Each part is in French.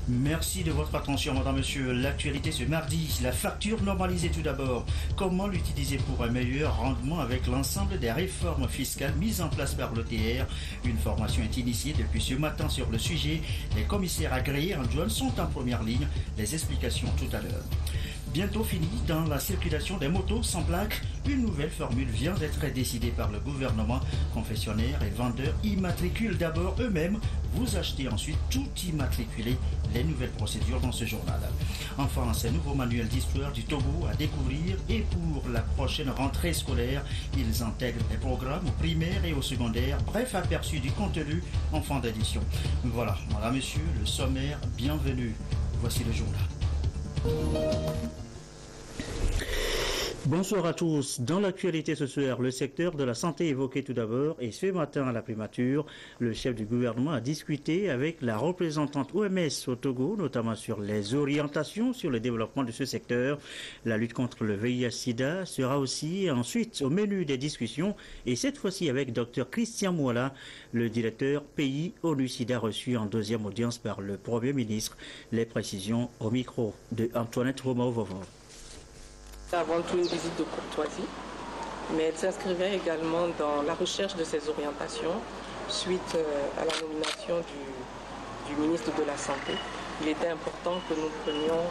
Merci de votre attention, madame, monsieur. L'actualité ce mardi, la facture normalisée tout d'abord. Comment l'utiliser pour un meilleur rendement avec l'ensemble des réformes fiscales mises en place par l'ETR? Une formation est initiée depuis ce matin sur le sujet. Les commissaires agréés en douane sont en première ligne. Les explications tout à l'heure. Bientôt fini dans la circulation des motos sans plaque. Une nouvelle formule vient d'être décidée par le gouvernement. Concessionnaires et vendeurs immatriculent d'abord eux-mêmes. Vous achetez ensuite tout immatriculé. Les nouvelles procédures dans ce journal. Enfin, ces nouveaux manuels d'histoire du Togo à découvrir. Et pour la prochaine rentrée scolaire, ils intègrent les programmes au primaire et au secondaire. Bref, aperçu du contenu en fin d'édition. Voilà, madame, monsieur, le sommaire, bienvenue. Voici le journal. Bonsoir à tous. Dans l'actualité ce soir, le secteur de la santé évoqué tout d'abord et ce matin à la primature, le chef du gouvernement a discuté avec la représentante OMS au Togo, notamment sur les orientations sur le développement de ce secteur. La lutte contre le VIH-Sida sera aussi ensuite au menu des discussions et cette fois-ci avec Dr Christian Mouala, le directeur pays ONU-Sida reçu en deuxième audience par le Premier ministre. Les précisions au micro de Antoinette Romaovovo. Avant tout une visite de courtoisie, mais elle s'inscrivait également dans la recherche de ces orientations suite à la nomination du ministre de la Santé. Il était important que nous prenions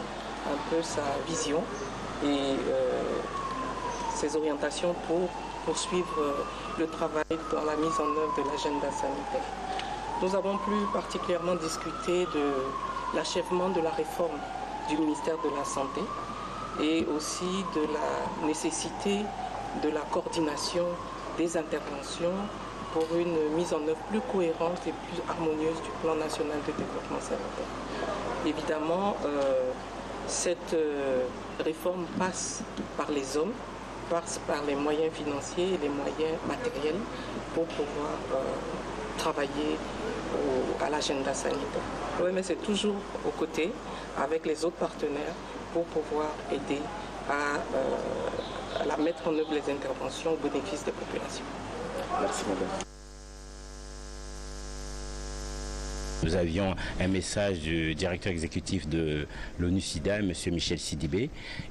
un peu sa vision et ses orientations pour poursuivre le travail dans la mise en œuvre de l'agenda sanitaire. Nous avons plus particulièrement discuté de l'achèvement de la réforme du ministère de la Santé et aussi de la nécessité de la coordination des interventions pour une mise en œuvre plus cohérente et plus harmonieuse du plan national de développement sanitaire. Évidemment, cette réforme passe par les hommes, passe par les moyens financiers et les moyens matériels pour pouvoir travailler à l'agenda sanitaire. L'OMS est toujours aux côtés avec les autres partenaires pour pouvoir aider à mettre en œuvre les interventions au bénéfice des populations. Merci madame. Nous avions un message du directeur exécutif de l'ONU-Sida, M. Michel Sidibé.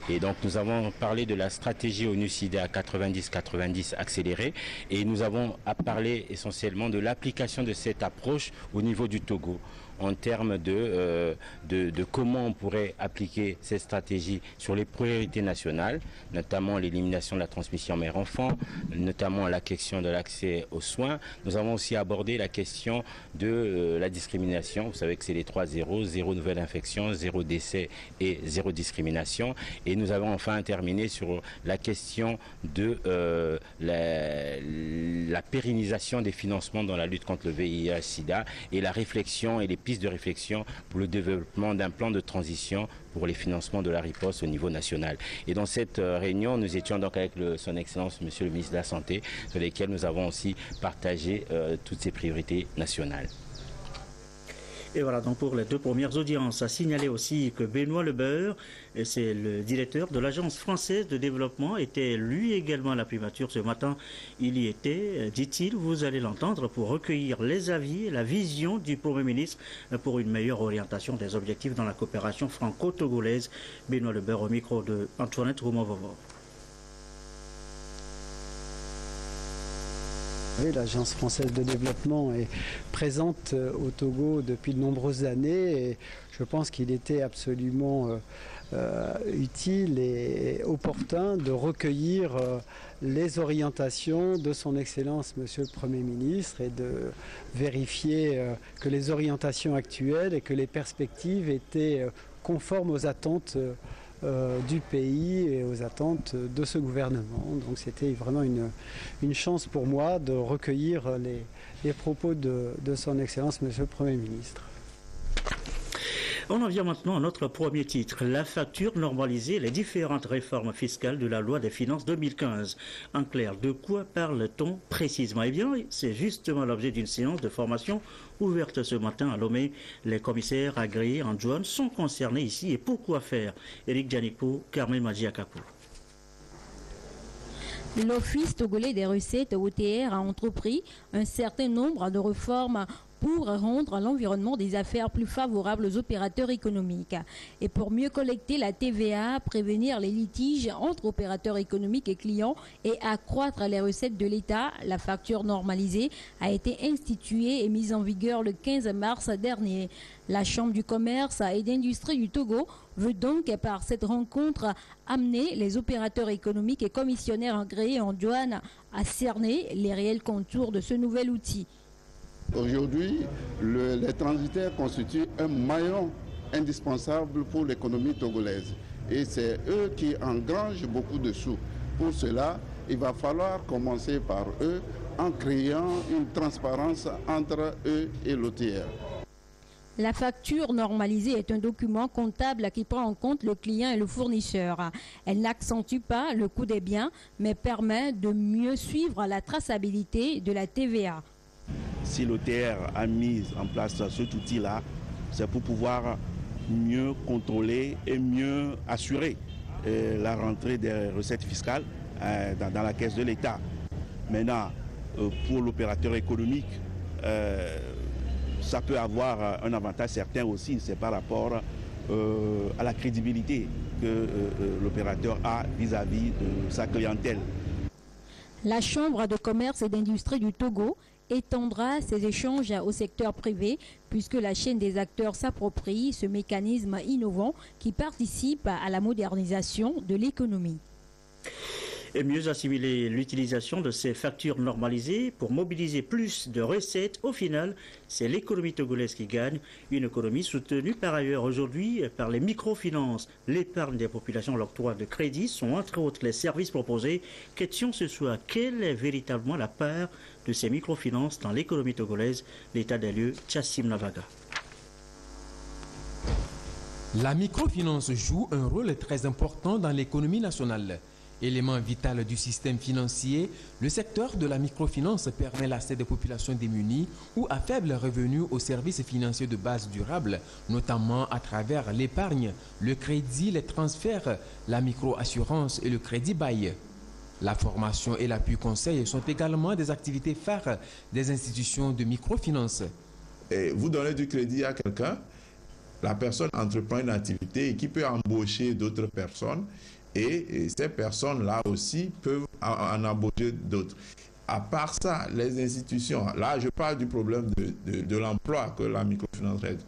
Et donc nous avons parlé de la stratégie ONU-Sida 90-90 accélérée. Et nous avons parlé essentiellement de l'application de cette approche au niveau du Togo, en termes de comment on pourrait appliquer cette stratégie sur les priorités nationales, notamment l'élimination de la transmission mère-enfant, notamment la question de l'accès aux soins. Nous avons aussi abordé la question de la discrimination. Vous savez que c'est les 3 zéros, 0 nouvelle infection, 0 décès et 0 discrimination. Et nous avons enfin terminé sur la question de la pérennisation des financements dans la lutte contre le VIH-Sida et la réflexion et les pistes de réflexion pour le développement d'un plan de transition pour les financements de la riposte au niveau national. Et dans cette réunion, nous étions donc avec son Excellence, Monsieur le ministre de la Santé, sur lesquels nous avons aussi partagé toutes ces priorités nationales. Et voilà donc pour les deux premières audiences. À signaler aussi que Benoît Lebeur, c'est le directeur de l'Agence française de développement, était lui également à la primature ce matin. Il y était, dit-il, vous allez l'entendre, pour recueillir les avis et la vision du Premier ministre pour une meilleure orientation des objectifs dans la coopération franco-togolaise. Benoît Lebeur au micro de Antoinette Romaovovo. L'Agence française de développement est présente au Togo depuis de nombreuses années et je pense qu'il était absolument utile et opportun de recueillir les orientations de son Excellence Monsieur le Premier ministre et de vérifier que les orientations actuelles et que les perspectives étaient conformes aux attentes du pays et aux attentes de ce gouvernement. Donc c'était vraiment une chance pour moi de recueillir les propos de son Excellence Monsieur le Premier ministre. On en vient maintenant à notre premier titre, la facture normalisée, les différentes réformes fiscales de la loi des finances 2015. En clair, de quoi parle-t-on précisément? Eh bien, c'est justement l'objet d'une séance de formation ouverte ce matin à Lomé. Les commissaires agréés en douane sont concernés ici et pourquoi faire? Éric Dianico, Carmen Madjiakapou. L'Office togolais des recettes OTR a entrepris un certain nombre de réformes pour rendre l'environnement des affaires plus favorable aux opérateurs économiques. Et pour mieux collecter la TVA, prévenir les litiges entre opérateurs économiques et clients et accroître les recettes de l'État, la facture normalisée a été instituée et mise en vigueur le 15 mars dernier. La Chambre du commerce et d'industrie du Togo veut donc par cette rencontre amener les opérateurs économiques et commissionnaires agréés en douane à cerner les réels contours de ce nouvel outil. Aujourd'hui, les transitaires constituent un maillon indispensable pour l'économie togolaise. Et c'est eux qui engrangent beaucoup de sous. Pour cela, il va falloir commencer par eux en créant une transparence entre eux et l'OTR. La facture normalisée est un document comptable qui prend en compte le client et le fournisseur. Elle n'accentue pas le coût des biens, mais permet de mieux suivre la traçabilité de la TVA. Si l'OTR a mis en place cet outil-là, c'est pour pouvoir mieux contrôler et mieux assurer la rentrée des recettes fiscales dans la caisse de l'État. Maintenant, pour l'opérateur économique, ça peut avoir un avantage certain aussi, c'est par rapport à la crédibilité que l'opérateur a vis-à-vis de sa clientèle. La Chambre de commerce et d'industrie du Togo étendra ces échanges au secteur privé puisque la chaîne des acteurs s'approprie ce mécanisme innovant qui participe à la modernisation de l'économie. Et mieux assimiler l'utilisation de ces factures normalisées pour mobiliser plus de recettes. Au final, c'est l'économie togolaise qui gagne, une économie soutenue par ailleurs aujourd'hui par les microfinances. L'épargne des populations, l'octroi de crédits sont entre autres les services proposés. Question ce soir, quelle est véritablement la part de ces microfinances dans l'économie togolaise? L'état des lieux, Chassim Navaga. La microfinance joue un rôle très important dans l'économie nationale. Élément vital du système financier, le secteur de la microfinance permet l'accès des populations démunies ou à faible revenu aux services financiers de base durable, notamment à travers l'épargne, le crédit, les transferts, la microassurance et le crédit bail. La formation et l'appui conseil sont également des activités phares des institutions de microfinance. Et vous donnez du crédit à quelqu'un, la personne entreprend une activité qui peut embaucher d'autres personnes. Et ces personnes-là aussi peuvent en embaucher d'autres. À part ça, les institutions, là je parle du problème de l'emploi que la microfinance règle.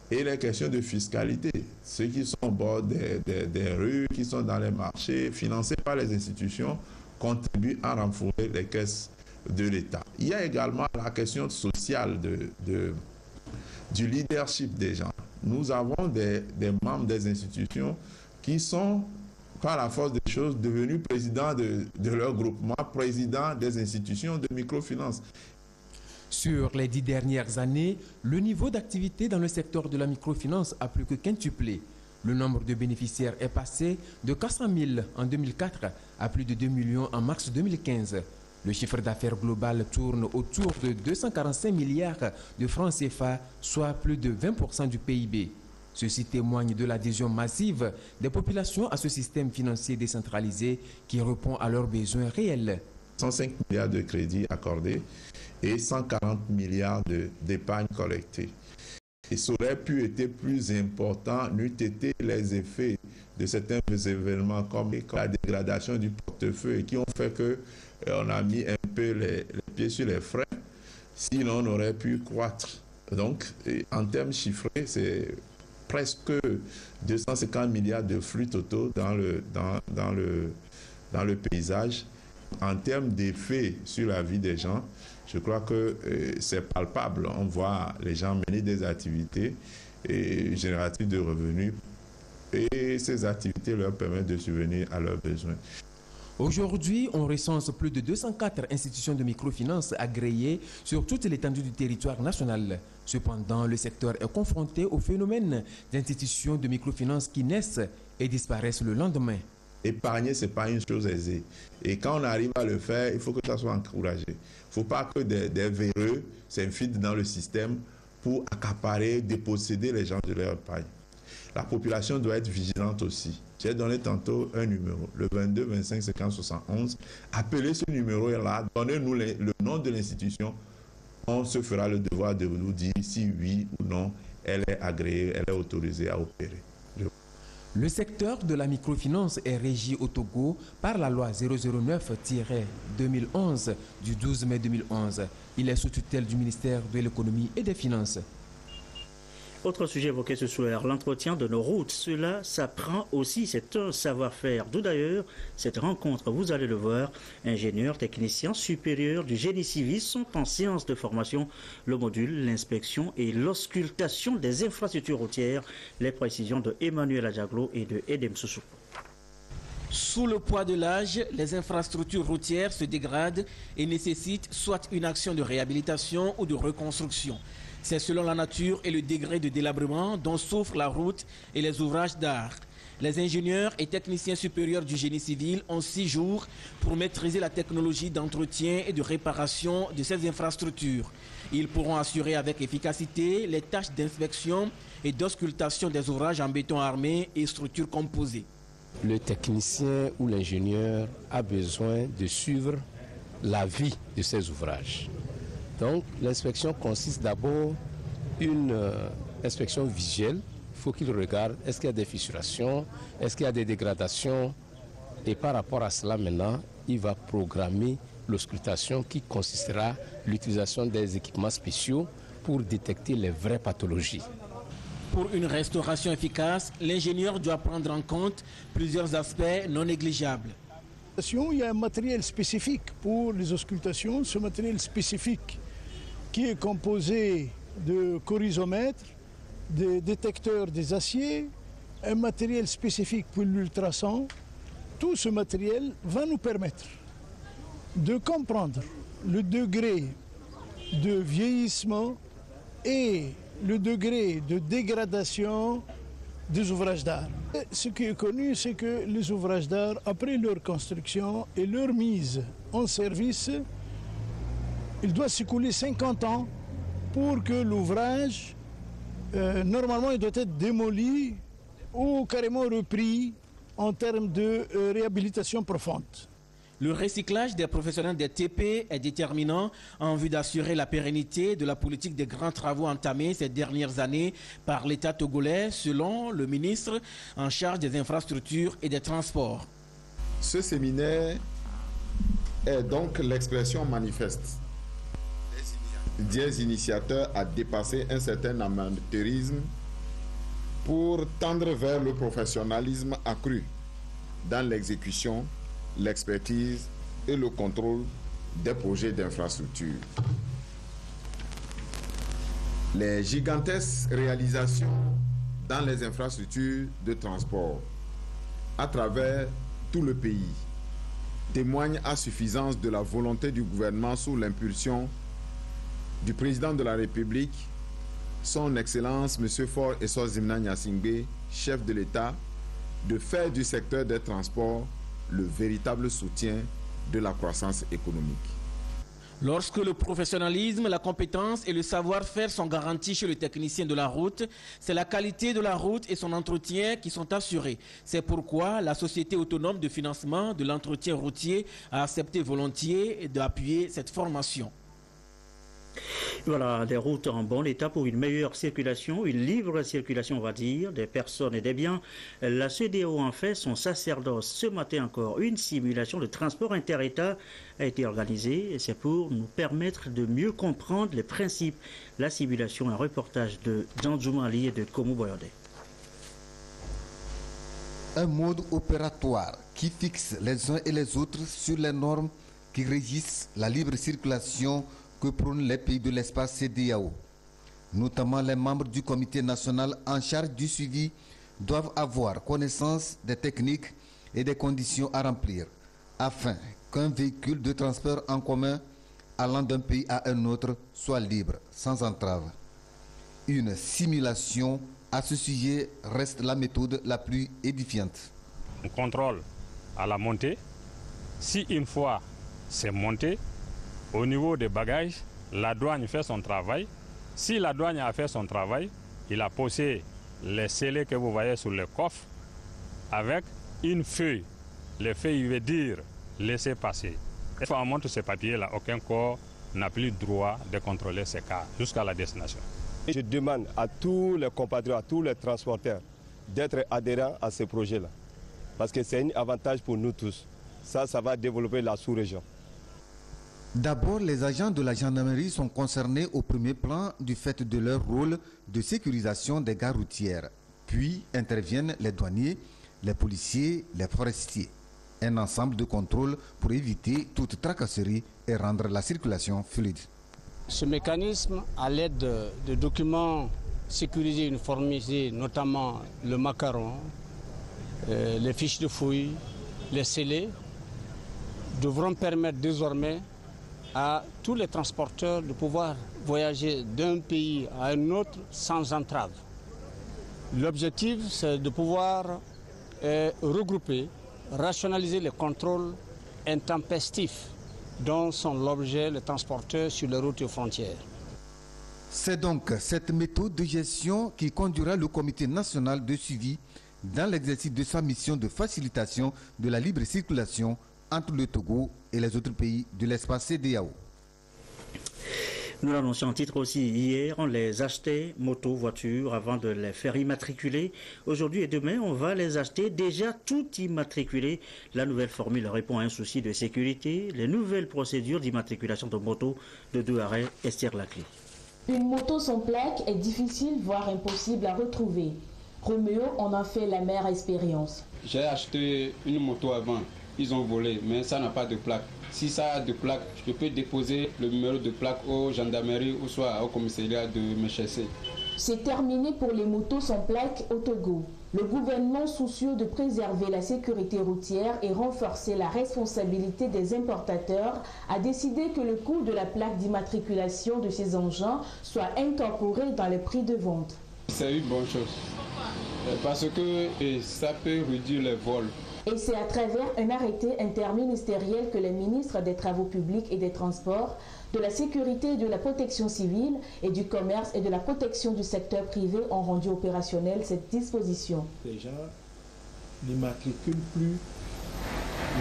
Et les questions de fiscalité, ceux qui sont au bord des rues, qui sont dans les marchés, financés par les institutions, contribuent à renforcer les caisses de l'État. Il y a également la question sociale du leadership des gens. Nous avons des membres des institutions qui sont, par la force des choses, devenus présidents de leur groupement, présidents des institutions de microfinance. Sur les 10 dernières années, le niveau d'activité dans le secteur de la microfinance a plus que quintuplé. Le nombre de bénéficiaires est passé de 400 000 en 2004 à plus de 2 millions en mars 2015. Le chiffre d'affaires global tourne autour de 245 milliards de francs CFA, soit plus de 20% du PIB. Ceci témoigne de l'adhésion massive des populations à ce système financier décentralisé qui répond à leurs besoins réels. 105 milliards de crédits accordés et 140 milliards d'épargne collectée. Et ça aurait pu être plus important n'eût été les effets de certains événements comme la dégradation du portefeuille qui ont fait qu'on a mis un peu les pieds sur les freins. Sinon, on aurait pu croître. Donc, en termes chiffrés, c'est presque 250 milliards de flux totaux dans le paysage. En termes d'effet sur la vie des gens, je crois que c'est palpable. On voit les gens mener des activités génératrices de revenus et ces activités leur permettent de subvenir à leurs besoins. Aujourd'hui, on recense plus de 204 institutions de microfinance agréées sur toute l'étendue du territoire national. Cependant, le secteur est confronté au phénomène d'institutions de microfinance qui naissent et disparaissent le lendemain. Épargner, ce n'est pas une chose aisée. Et quand on arrive à le faire, il faut que ça soit encouragé. Il ne faut pas que des véreux s'infiltrent dans le système pour accaparer, déposséder les gens de leur épargne. La population doit être vigilante aussi. J'ai donné tantôt un numéro, le 22 25 50 71. Appelez ce numéro-là, donnez-nous le nom de l'institution on se fera le devoir de nous dire si oui ou non elle est agréée, elle est autorisée à opérer. Le secteur de la microfinance est régi au Togo par la loi 009-2011 du 12 mai 2011. Il est sous tutelle du ministère de l'économie et des finances. Autre sujet évoqué ce soir, l'entretien de nos routes. Cela s'apprend aussi, c'est un savoir-faire. D'où d'ailleurs cette rencontre, vous allez le voir, ingénieurs, techniciens supérieurs du génie civil sont en séance de formation. Le module, l'inspection et l'auscultation des infrastructures routières. Les précisions de Emmanuel Adjaglo et de Edem Soussou. Sous le poids de l'âge, les infrastructures routières se dégradent et nécessitent soit une action de réhabilitation ou de reconstruction. C'est selon la nature et le degré de délabrement dont souffrent la route et les ouvrages d'art. Les ingénieurs et techniciens supérieurs du génie civil ont 6 jours pour maîtriser la technologie d'entretien et de réparation de ces infrastructures. Ils pourront assurer avec efficacité les tâches d'inspection et d'auscultation des ouvrages en béton armé et structures composées. Le technicien ou l'ingénieur a besoin de suivre la vie de ces ouvrages. Donc l'inspection consiste d'abord une inspection visuelle. Il faut qu'il regarde, est-ce qu'il y a des fissurations, est-ce qu'il y a des dégradations. Et par rapport à cela maintenant, il va programmer l'auscultation qui consistera à l'utilisation des équipements spéciaux pour détecter les vraies pathologies. Pour une restauration efficace, l'ingénieur doit prendre en compte plusieurs aspects non négligeables. Il y a un matériel spécifique pour les auscultations. Ce matériel spécifique qui est composé de corrigomètres, des détecteurs des aciers, un matériel spécifique pour l'ultrason. Tout ce matériel va nous permettre de comprendre le degré de vieillissement et le degré de dégradation des ouvrages d'art. Ce qui est connu, c'est que les ouvrages d'art, après leur construction et leur mise en service, il doit s'écouler 50 ans pour que l'ouvrage, normalement, il doit être démoli ou carrément repris en termes de réhabilitation profonde. Le recyclage des professionnels des TP est déterminant en vue d'assurer la pérennité de la politique des grands travaux entamés ces dernières années par l'État togolais, selon le ministre en charge des infrastructures et des transports. Ce séminaire est donc l'expression manifeste des initiateurs à dépasser un certain amateurisme pour tendre vers le professionnalisme accru dans l'exécution, l'expertise et le contrôle des projets d'infrastructure. Les gigantesques réalisations dans les infrastructures de transport à travers tout le pays témoignent à suffisance de la volonté du gouvernement sous l'impulsion du président de la République, son Excellence M. Faure Essor-Zimna Gnassingbé, chef de l'État, de faire du secteur des transports le véritable soutien de la croissance économique. Lorsque le professionnalisme, la compétence et le savoir-faire sont garantis chez le technicien de la route, c'est la qualité de la route et son entretien qui sont assurés. C'est pourquoi la Société autonome de financement de l'entretien routier a accepté volontiers d'appuyer cette formation. Voilà, des routes en bon état pour une meilleure circulation, une libre circulation, on va dire, des personnes et des biens. La CEDEAO en fait son sacerdoce. Ce matin encore, une simulation de transport inter-État a été organisée et c'est pour nous permettre de mieux comprendre les principes. La simulation, un reportage de Djanjouma Ali et de Komu Boyode. Un mode opératoire qui fixe les uns et les autres sur les normes qui régissent la libre circulation que prônent les pays de l'espace CEDEAO. Notamment les membres du comité national en charge du suivi doivent avoir connaissance des techniques et des conditions à remplir afin qu'un véhicule de transport en commun allant d'un pays à un autre soit libre, sans entrave. Une simulation à ce sujet reste la méthode la plus édifiante. On contrôle à la montée. Si une fois c'est monté, au niveau des bagages, la douane fait son travail. Si la douane a fait son travail, il a posé les scellés que vous voyez sur le coffre avec une feuille. Le feuille veut dire laisser passer. Une fois on montre ce papier-là, aucun corps n'a plus droit de contrôler ces cars jusqu'à la destination. Je demande à tous les compatriotes, à tous les transporteurs d'être adhérents à ce projet-là. Parce que c'est un avantage pour nous tous. Ça va développer la sous-région. D'abord, les agents de la gendarmerie sont concernés au premier plan du fait de leur rôle de sécurisation des gares routières. Puis interviennent les douaniers, les policiers, les forestiers. Un ensemble de contrôles pour éviter toute tracasserie et rendre la circulation fluide. Ce mécanisme, à l'aide de documents sécurisés, uniformisés, notamment le macaron, les fiches de fouilles, les scellés, devront permettre désormais à tous les transporteurs de pouvoir voyager d'un pays à un autre sans entrave. L'objectif, c'est de pouvoir regrouper, rationaliser les contrôles intempestifs dont sont l'objet les transporteurs sur les routes et frontières. C'est donc cette méthode de gestion qui conduira le Comité national de suivi dans l'exercice de sa mission de facilitation de la libre circulation entre le Togo et les autres pays de l'espace CEDEAO. Nous l'annoncions en titre aussi hier, on les achetait, motos, voitures, avant de les faire immatriculer. Aujourd'hui et demain, on va les acheter déjà tout immatriculé. La nouvelle formule répond à un souci de sécurité. Les nouvelles procédures d'immatriculation de motos de Douaré, Esther Laclé. Une moto sans plaque est difficile, voire impossible à retrouver. Roméo en a fait la mère expérience. J'ai acheté une moto avant, ils ont volé, mais ça n'a pas de plaque. Si ça a de plaque, je peux déposer le numéro de plaque aux gendarmeries ou soit au commissariat de MCC. C'est terminé pour les motos sans plaque au Togo. Le gouvernement, soucieux de préserver la sécurité routière et renforcer la responsabilité des importateurs, a décidé que le coût de la plaque d'immatriculation de ces engins soit incorporé dans les prix de vente. C'est une bonne chose, parce que ça peut réduire les vols. Et c'est à travers un arrêté interministériel que les ministres des Travaux publics et des Transports, de la Sécurité et de la Protection civile et du Commerce et de la Protection du secteur privé ont rendu opérationnelle cette disposition. Les gens n'immatriculent plus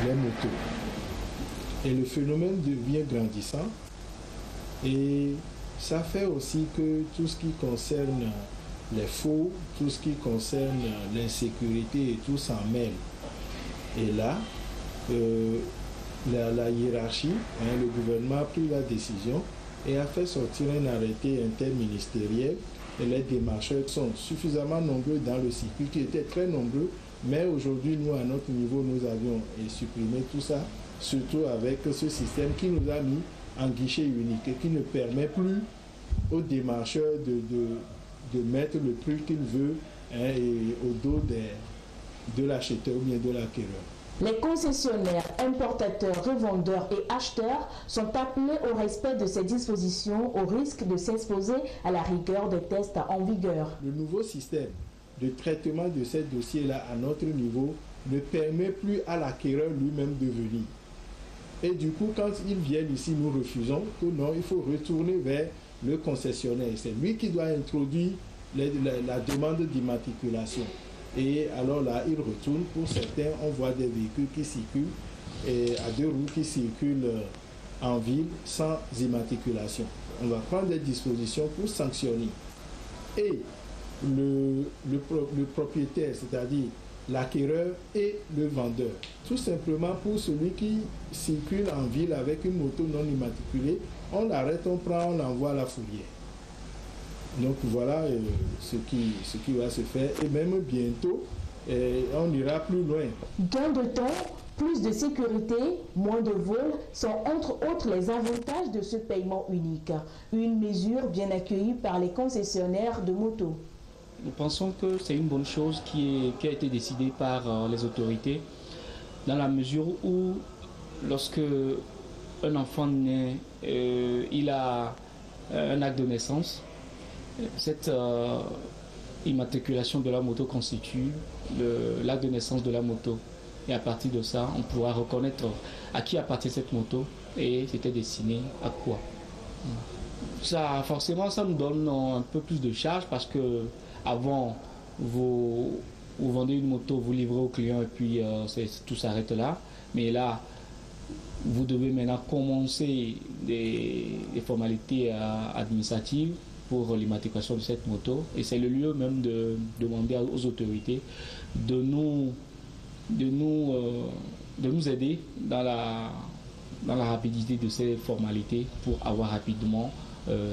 les motos. Et le phénomène devient grandissant. Et ça fait aussi que tout ce qui concerne les faux, tout ce qui concerne l'insécurité et tout s'en mêle. Et là, la hiérarchie, le gouvernement a pris la décision et a fait sortir un arrêté interministériel. Et les démarcheurs sont suffisamment nombreux dans le circuit, qui étaient très nombreux, mais aujourd'hui, nous, à notre niveau, nous avions supprimé tout ça, surtout avec ce système qui nous a mis en guichet unique et qui ne permet plus aux démarcheurs de mettre le prix qu'il veut et au dos de l'acheteur ou bien de l'acquéreur. Les concessionnaires, importateurs, revendeurs et acheteurs sont appelés au respect de ces dispositions au risque de s'exposer à la rigueur des tests en vigueur. Le nouveau système de traitement de ces dossiers-là à notre niveau ne permet plus à l'acquéreur lui-même de venir. Et du coup, quand ils viennent ici, nous refusons que non, il faut retourner vers le concessionnaire. C'est lui qui doit introduire la demande d'immatriculation. Et alors là, il retourne. Pour certains, on voit des véhicules qui circulent et à deux roues qui circulent en ville sans immatriculation. On va prendre des dispositions pour sanctionner. Et le propriétaire, c'est-à-dire l'acquéreur et le vendeur. Tout simplement pour celui qui circule en ville avec une moto non immatriculée, on l'arrête, on prend, on l'envoie à la fourrière. Donc voilà ce qui va se faire. Et même bientôt, on ira plus loin. Gain de temps, plus de sécurité, moins de vols sont entre autres les avantages de ce paiement unique. Une mesure bien accueillie par les concessionnaires de motos. Nous pensons que c'est une bonne chose qui a été décidée par les autorités, dans la mesure où lorsque un enfant naît, il a un acte de naissance. Cette immatriculation de la moto constitue l'acte de naissance de la moto. Et à partir de ça, on pourra reconnaître à qui appartient cette moto et c'était destiné à quoi. Ça, forcément, ça nous donne un peu plus de charge parce que avant, vous vendez une moto, vous livrez au client et puis tout s'arrête là. Mais là, vous devez maintenant commencer des formalités administratives pour l'immatriculation de cette moto. Et c'est le lieu même de demander aux autorités de nous aider dans la rapidité de ces formalités pour avoir rapidement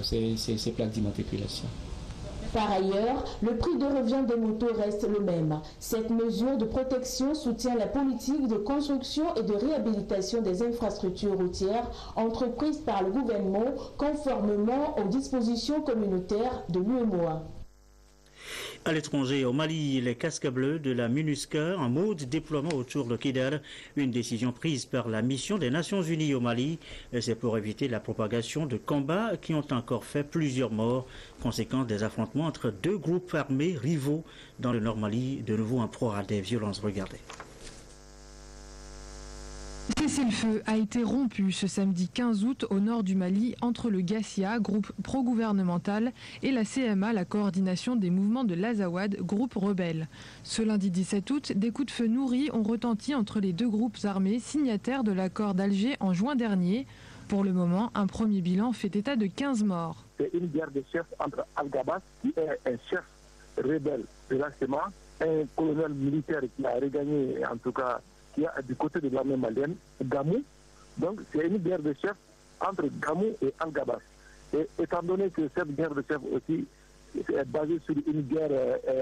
ces plaques d'immatriculation. Par ailleurs, le prix de revient des motos reste le même. Cette mesure de protection soutient la politique de construction et de réhabilitation des infrastructures routières entreprises par le gouvernement conformément aux dispositions communautaires de l'UEMOA. À l'étranger, au Mali, les casques bleus de la MINUSCA en mode déploiement autour de Kidal, une décision prise par la mission des Nations Unies au Mali. C'est pour éviter la propagation de combats qui ont encore fait plusieurs morts, conséquence des affrontements entre deux groupes armés rivaux dans le Nord Mali, de nouveau en proie à des violences. Regardez. Le cessez-le-feu a été rompu ce samedi 15 août au nord du Mali entre le Gassia, groupe pro-gouvernemental, et la CMA, la coordination des mouvements de l'Azawad, groupe rebelle. Ce lundi 17 août, des coups de feu nourris ont retenti entre les deux groupes armés signataires de l'accord d'Alger en juin dernier. Pour le moment, un premier bilan fait état de 15 morts. C'est une guerre de chefs entre Al-Gabas, qui est un chef rebelle de la CMA, un colonel militaire qui a regagné, en tout cas, du côté de l'armée malienne, Gamou. Donc c'est une guerre de chefs entre Gamou et Al-Gabas. Et étant donné que cette guerre de chefs aussi est basée sur une guerre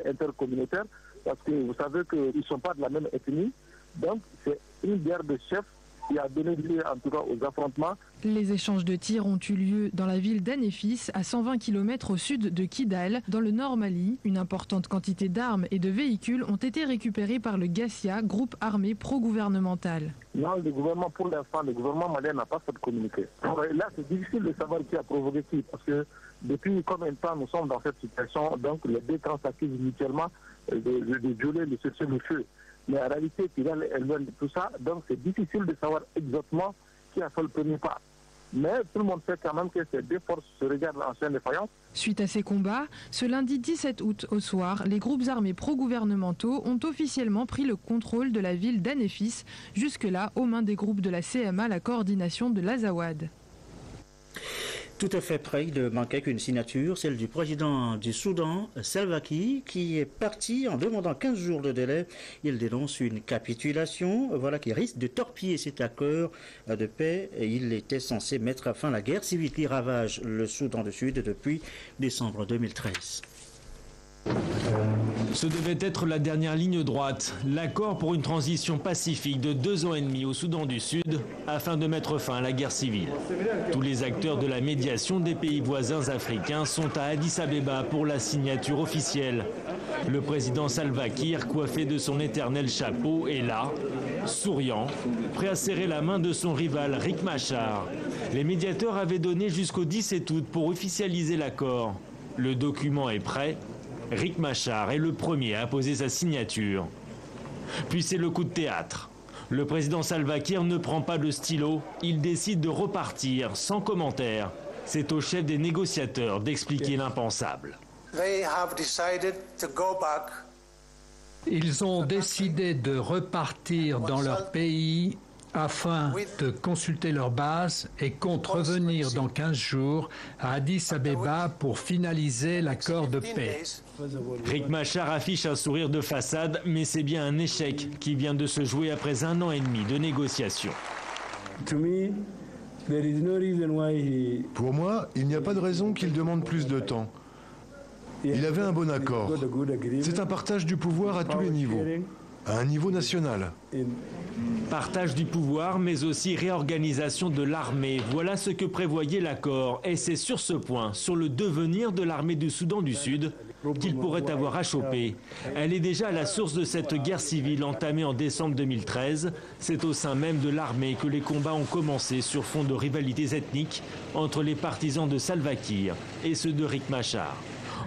intercommunautaire, parce que vous savez qu'ils ne sont pas de la même ethnie, donc c'est une guerre de chefs qui a donné lieu en tout cas aux affrontements. Les échanges de tirs ont eu lieu dans la ville d'Anefis, à 120 km au sud de Kidal, dans le nord Mali. Une importante quantité d'armes et de véhicules ont été récupérés par le Gassia, groupe armé pro-gouvernemental. Non, le gouvernement, pour l'instant, le gouvernement malien n'a pas fait communiquer. Là, c'est difficile de savoir qui a provoqué qui, parce que depuis combien de temps nous sommes dans cette situation, donc les deux camps s'accusent mutuellement de violer le cessez-le-feu. Mais en réalité, Kidal est loin de tout ça, donc c'est difficile de savoir exactement qui a fait le premier pas. Mais tout le monde sait quand même que ces deux forces se regardent en chaîne de faïence. Suite à ces combats, ce lundi 17 août au soir, les groupes armés pro-gouvernementaux ont officiellement pris le contrôle de la ville d'Anefis, jusque-là aux mains des groupes de la CMA, la coordination de l'Azawad. Tout à fait près, il ne manquait qu'une signature, celle du président du Soudan, Salva Kiir, qui est parti en demandant 15 jours de délai. Il dénonce une capitulation, qui risque de torpiller cet accord de paix. Il était censé mettre fin à la guerre civile qui ravage le Soudan du Sud depuis décembre 2013. Ce devait être la dernière ligne droite, l'accord pour une transition pacifique de 2 ans et demi au Soudan du Sud afin de mettre fin à la guerre civile. Tous les acteurs de la médiation des pays voisins africains sont à Addis Abeba pour la signature officielle. Le président Salva Kiir, coiffé de son éternel chapeau, est là, souriant, prêt à serrer la main de son rival Riek Machar. Les médiateurs avaient donné jusqu'au 17 août pour officialiser l'accord. Le document est prêt. Riek Machar est le premier à poser sa signature. Puis c'est le coup de théâtre. Le président Salva Kiir ne prend pas de stylo, il décide de repartir sans commentaire. C'est au chef des négociateurs d'expliquer l'impensable. Ils ont décidé de repartir dans leur pays afin de consulter leur base et comptent revenir dans 15 jours à Addis Abeba pour finaliser l'accord de paix. Riek Machar affiche un sourire de façade, mais c'est bien un échec qui vient de se jouer après 1 an et demi de négociations. Pour moi, il n'y a pas de raison qu'il demande plus de temps. Il avait un bon accord. C'est un partage du pouvoir à tous les niveaux, à un niveau national. Partage du pouvoir, mais aussi réorganisation de l'armée. Voilà ce que prévoyait l'accord. Et c'est sur ce point, sur le devenir de l'armée du Soudan du Sud, qu'il pourrait avoir achoppé. Elle est déjà à la source de cette guerre civile entamée en décembre 2013. C'est au sein même de l'armée que les combats ont commencé sur fond de rivalités ethniques entre les partisans de Salva Kiir et ceux de Riek Machar.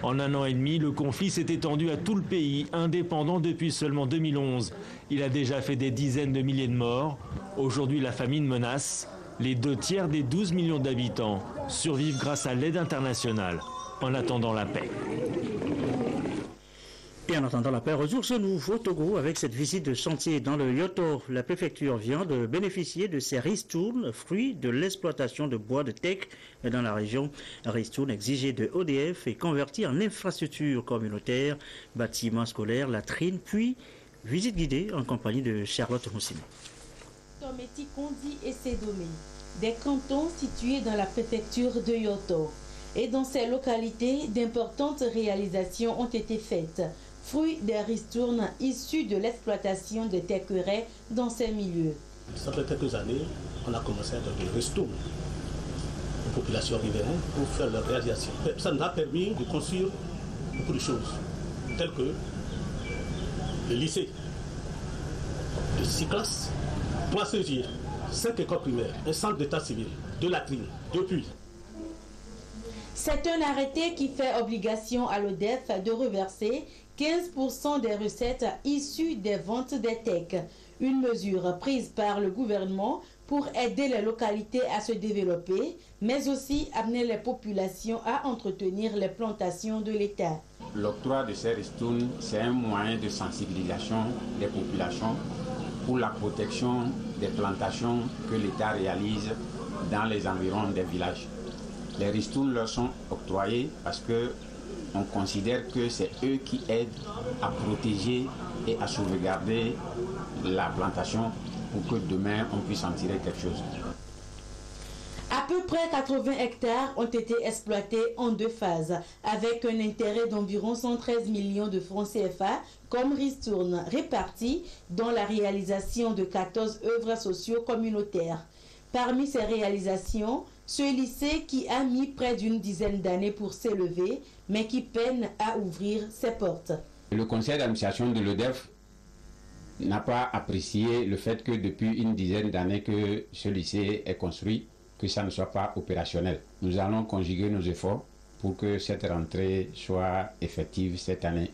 En 1 an et demi, le conflit s'est étendu à tout le pays, indépendant depuis seulement 2011. Il a déjà fait des dizaines de milliers de morts. Aujourd'hui, la famine menace. Les 2 tiers des 12 millions d'habitants survivent grâce à l'aide internationale, en attendant la paix. Et en attendant la paix, ressources-nous au Togo avec cette visite de chantier dans le Yoto. La préfecture vient de bénéficier de ces ristournes, fruits de l'exploitation de bois de teck dans la région. Ristournes exigées de ODF et converties en infrastructures communautaires, bâtiments scolaires, latrines, puis visite guidée en compagnie de Charlotte Moussine. Tometi, Kondi et Sédomé, des cantons situés dans la préfecture de Yoto. Et dans ces localités, d'importantes réalisations ont été faites, fruit des ristournes issues de l'exploitation de terres dans ces milieux. Ça fait quelques années, on a commencé à faire des ristournes aux populations riveraines pour faire leur réalisation. Ça nous a permis de construire beaucoup de choses, telles que le lycée de 6 classes, 3 cégirs, 5 écoles primaires, un centre d'état civil, 2 latrines, 2 puits. C'est un arrêté qui fait obligation à l'ODEF de reverser 15% des recettes issues des ventes des teck. Une mesure prise par le gouvernement pour aider les localités à se développer, mais aussi amener les populations à entretenir les plantations de l'État. L'octroi de ces ristournes, c'est un moyen de sensibilisation des populations pour la protection des plantations que l'État réalise dans les environs des villages. Les ristournes leur sont octroyés parce qu'on considère que c'est eux qui aident à protéger et à sauvegarder la plantation pour que demain on puisse en tirer quelque chose. À peu près 80 hectares ont été exploités en 2 phases, avec un intérêt d'environ 113 millions de francs CFA comme ristournes réparties dans la réalisation de 14 œuvres socio-communautaires. Parmi ces réalisations, ce lycée qui a mis près d'une dizaine d'années pour s'élever, mais qui peine à ouvrir ses portes. Le conseil d'administration de l'ODEF n'a pas apprécié le fait que depuis une dizaine d'années que ce lycée est construit, que ça ne soit pas opérationnel. Nous allons conjuguer nos efforts pour que cette rentrée soit effective cette année.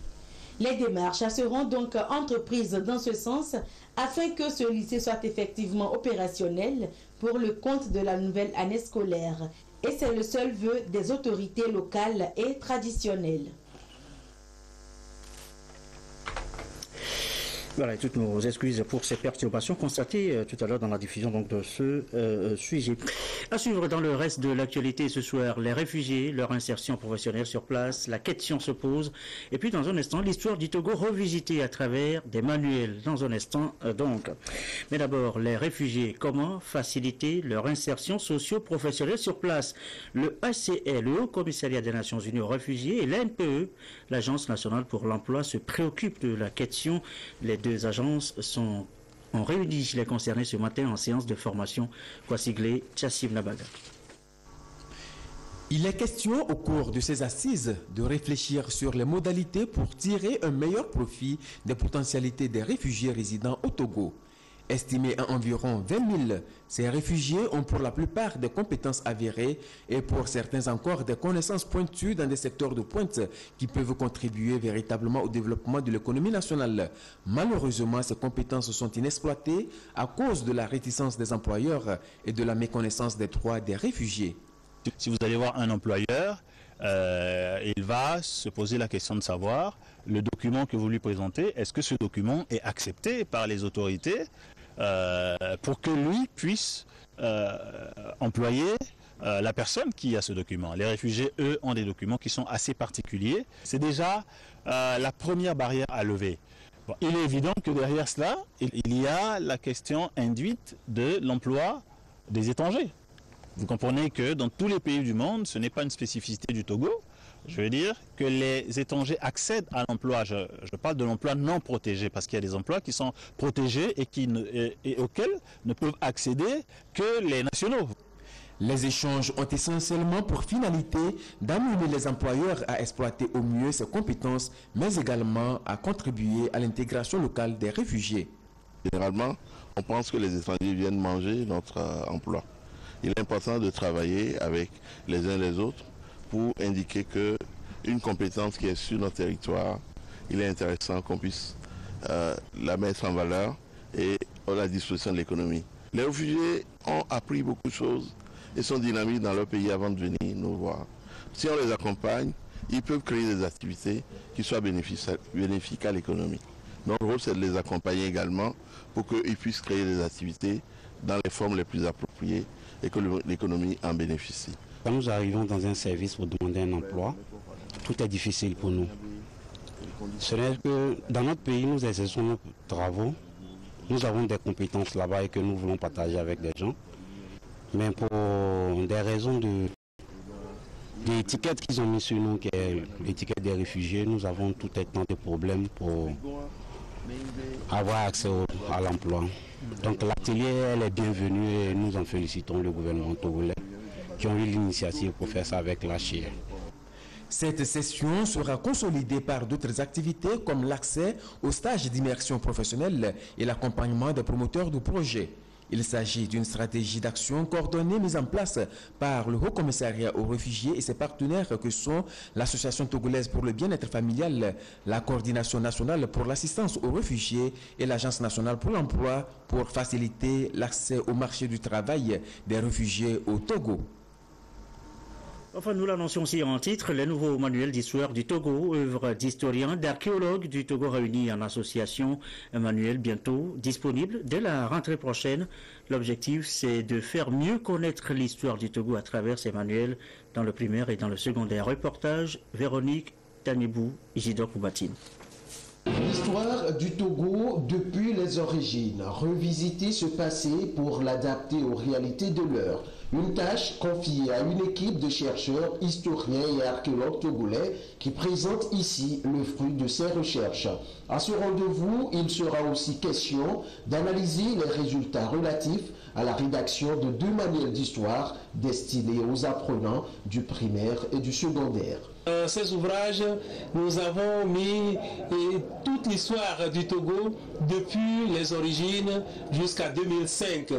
Les démarches seront donc entreprises dans ce sens afin que ce lycée soit effectivement opérationnel pour le compte de la nouvelle année scolaire. Et c'est le seul vœu des autorités locales et traditionnelles. Voilà, et toutes nos excuses pour ces perturbations constatées tout à l'heure dans la diffusion donc, de ce sujet. À suivre dans le reste de l'actualité ce soir, les réfugiés, leur insertion professionnelle sur place, la question se pose. Et puis dans un instant, l'histoire du Togo revisitée à travers des manuels. Dans un instant donc. Mais d'abord, les réfugiés, comment faciliter leur insertion socio-professionnelle sur place? Le HCR, le Haut Commissariat des Nations Unies aux réfugiés, et l'ANPE, l'Agence nationale pour l'emploi, se préoccupent de la question. Les 2 agences ont réuni les concernés ce matin en séance de formation. Kwasiglé, Tchassim Nabaga. Il est question au cours de ces assises de réfléchir sur les modalités pour tirer un meilleur profit des potentialités des réfugiés résidant au Togo. Estimés à environ 20 000, ces réfugiés ont pour la plupart des compétences avérées et pour certains encore des connaissances pointues dans des secteurs de pointe qui peuvent contribuer véritablement au développement de l'économie nationale. Malheureusement, ces compétences sont inexploitées à cause de la réticence des employeurs et de la méconnaissance des droits des réfugiés. Si vous allez voir un employeur, il va se poser la question de savoir le document que vous lui présentez, est-ce que ce document est accepté par les autorités pour que lui puisse employer la personne qui a ce document. Les réfugiés, eux, ont des documents qui sont assez particuliers. C'est déjà la première barrière à lever. Bon, il est évident que derrière cela, il y a la question induite de l'emploi des étrangers. Vous comprenez que dans tous les pays du monde, ce n'est pas une spécificité du Togo. Je veux dire que les étrangers accèdent à l'emploi. Je parle de l'emploi non protégé, parce qu'il y a des emplois qui sont protégés et auxquels ne peuvent accéder que les nationaux. Les échanges ont essentiellement pour finalité d'amener les employeurs à exploiter au mieux ces compétences, mais également à contribuer à l'intégration locale des réfugiés. Généralement, on pense que les étrangers viennent manger notre emploi. Il est important de travailler avec les uns les autres pour indiquer qu'une compétence qui est sur notre territoire, il est intéressant qu'on puisse la mettre en valeur et à la disposition de l'économie. Les réfugiés ont appris beaucoup de choses et sont dynamiques dans leur pays avant de venir nous voir. Si on les accompagne, ils peuvent créer des activités qui soient bénéfiques à l'économie. Notre rôle, c'est de les accompagner également pour qu'ils puissent créer des activités dans les formes les plus appropriées et que l'économie en bénéficie. Quand nous arrivons dans un service pour demander un emploi, tout est difficile pour nous. Ce n'est que dans notre pays, nous exerçons nos travaux, nous avons des compétences là-bas et que nous voulons partager avec des gens. Mais pour des raisons d'étiquette qu'ils ont mis sur nous, qui est l'étiquette des réfugiés, nous avons tout un temps de problèmes pour avoir accès à l'emploi. Donc l'atelier, elle est bienvenue et nous en félicitons le gouvernement togolais qui ont eu l'initiative pour faire ça avec la Chine. Cette session sera consolidée par d'autres activités comme l'accès aux stages d'immersion professionnelle et l'accompagnement des promoteurs de projets. Il s'agit d'une stratégie d'action coordonnée mise en place par le Haut Commissariat aux réfugiés et ses partenaires que sont l'Association togolaise pour le bien-être familial, la Coordination nationale pour l'assistance aux réfugiés et l'Agence nationale pour l'emploi pour faciliter l'accès au marché du travail des réfugiés au Togo. Enfin, nous l'annoncions aussi en titre, le nouveau manuel d'histoire du Togo, œuvre d'historiens, d'archéologues du Togo réunis en association. Un manuel bientôt disponible dès la rentrée prochaine. L'objectif, c'est de faire mieux connaître l'histoire du Togo à travers ces manuels dans le primaire et dans le secondaire. Reportage, Véronique Tanibou, Isidore Poubatine. L'histoire du Togo depuis les origines, revisiter ce passé pour l'adapter aux réalités de l'heure. Une tâche confiée à une équipe de chercheurs, historiens et archéologues togolais qui présentent ici le fruit de ces recherches. À ce rendez-vous, il sera aussi question d'analyser les résultats relatifs à la rédaction de 2 manuels d'histoire destinés aux apprenants du primaire et du secondaire. Dans ces ouvrages, nous avons mis toute l'histoire du Togo depuis les origines jusqu'à 2005,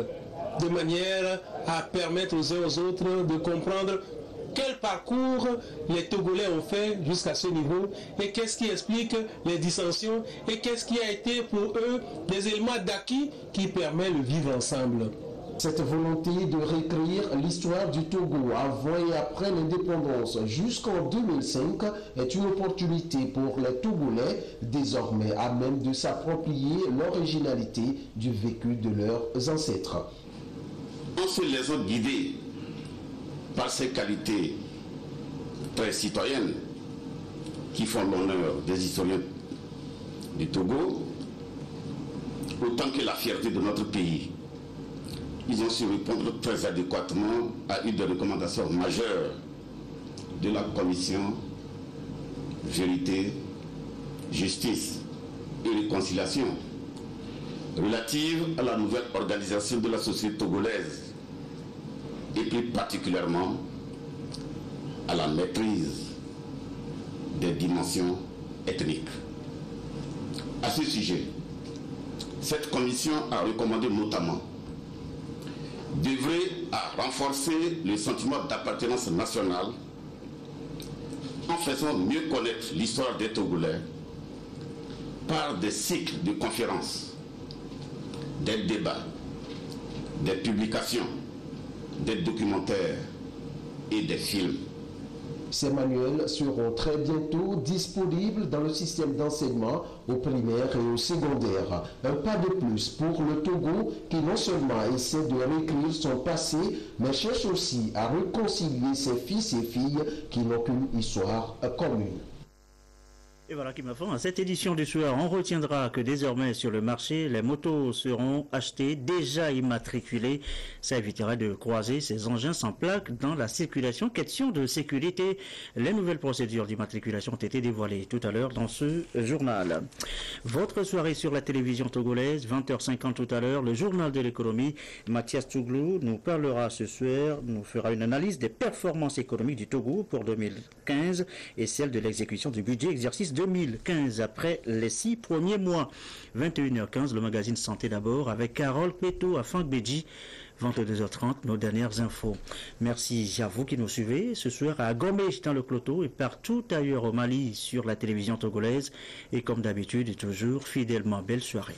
de manière à permettre aux uns aux autres de comprendre quel parcours les Togolais ont fait jusqu'à ce niveau et qu'est-ce qui explique les dissensions et qu'est-ce qui a été pour eux des éléments d'acquis qui permettent le vivre ensemble. Cette volonté de réécrire l'histoire du Togo avant et après l'indépendance jusqu'en 2005 est une opportunité pour les Togolais désormais à même de s'approprier l'originalité du vécu de leurs ancêtres. On se les a guidés par ces qualités très citoyennes qui font l'honneur des historiens du Togo, autant que la fierté de notre pays. Ils ont su répondre très adéquatement à une des recommandations majeures de la Commission Vérité, Justice et Réconciliation relative à la nouvelle organisation de la société togolaise et plus particulièrement à la maîtrise des dimensions ethniques. À ce sujet, cette commission a recommandé notamment d'œuvrer à renforcer le sentiment d'appartenance nationale en faisant mieux connaître l'histoire des Togolais par des cycles de conférences, des débats, des publications, des documentaires et des films. Ces manuels seront très bientôt disponibles dans le système d'enseignement au primaire et au secondaire. Un pas de plus pour le Togo qui non seulement essaie de réécrire son passé, mais cherche aussi à réconcilier ses fils et filles qui n'ont qu'une histoire commune. Et voilà qui m'a fait à cette édition du soir. On retiendra que désormais sur le marché, les motos seront achetées, déjà immatriculées. Ça évitera de croiser ces engins sans plaque dans la circulation. Question de sécurité. Les nouvelles procédures d'immatriculation ont été dévoilées tout à l'heure dans ce journal. Votre soirée sur la télévision togolaise, 20h50 tout à l'heure, le journal de l'économie. Mathias Touglou nous parlera ce soir, nous fera une analyse des performances économiques du Togo pour 2015 et celle de l'exécution du budget exercice 2015 après les 6 premiers mois. 21h15, le magazine Santé d'abord avec Carole Peto à Fangbeji. 22h30, nos dernières infos. Merci à vous qui nous suivez ce soir à Gombe dans le Cloto et partout ailleurs au Mali sur la télévision togolaise. Et comme d'habitude et toujours, fidèlement, belle soirée.